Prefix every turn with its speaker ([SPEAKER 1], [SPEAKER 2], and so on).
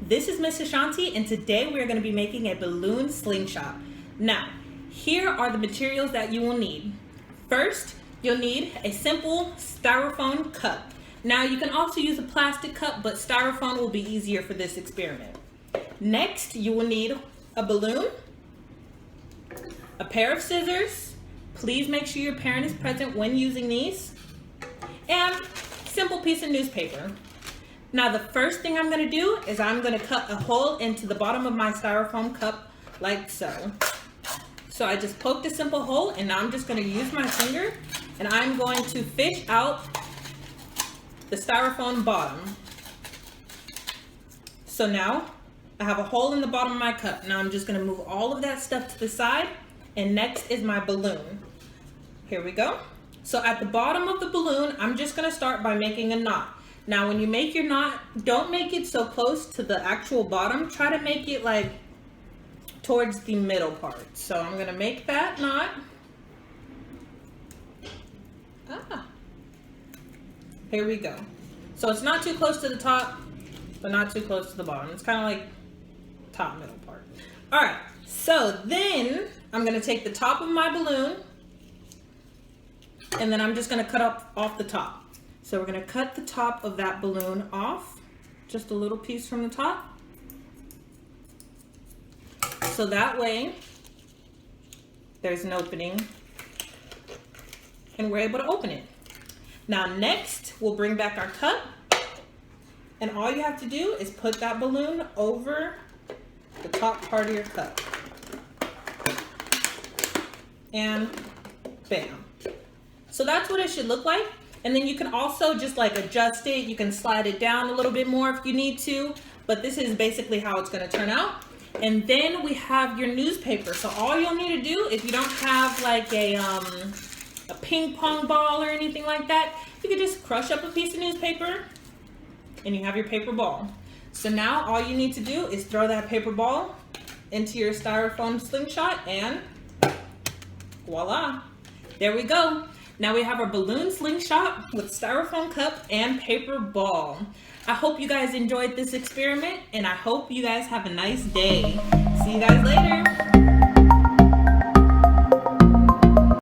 [SPEAKER 1] This is Miss Ashanti, and today we are going to be making a balloon slingshot. Now, here are the materials that you will need. First, you'll need a simple styrofoam cup. Now, you can also use a plastic cup, but styrofoam will be easier for this experiment. Next, you will need a balloon, a pair of scissors. Please make sure your parent is present when using these, and a simple piece of newspaper. Now, the first thing I'm going to do is I'm going to cut a hole into the bottom of my styrofoam cup like so. So I just poked a simple hole, and now I'm just going to use my finger and I'm going to fish out the styrofoam bottom. So now I have a hole in the bottom of my cup. Now I'm just going to move all of that stuff to the side, and next is my balloon. Here we go. So at the bottom of the balloon, I'm just going to start by making a knot. Now when you make your knot, don't make it so close to the actual bottom. Try to make it like towards the middle part. So I'm going to make that knot. Here we go. So it's not too close to the top, but not too close to the bottom. It's kind of like top middle part. All right, so then I'm going to take the top of my balloon, and then I'm just going to cut off the top. So we're going to cut the top of that balloon off, just a little piece from the top. So that way there's an opening and we're able to open it. Now next, we'll bring back our cup, and all you have to do is put that balloon over the top part of your cup. And bam. So that's what it should look like. And then you can also just like adjust it. You can slide it down a little bit more if you need to, but this is basically how it's going to turn out. And then we have your newspaper. So all you'll need to do, if you don't have like a ping pong ball or anything like that, you can just crush up a piece of newspaper and you have your paper ball. So now all you need to do is throw that paper ball into your styrofoam slingshot, and voila, there we go. Now we have our balloon slingshot with styrofoam cup and paper ball. I hope you guys enjoyed this experiment, and I hope you guys have a nice day. See you guys later.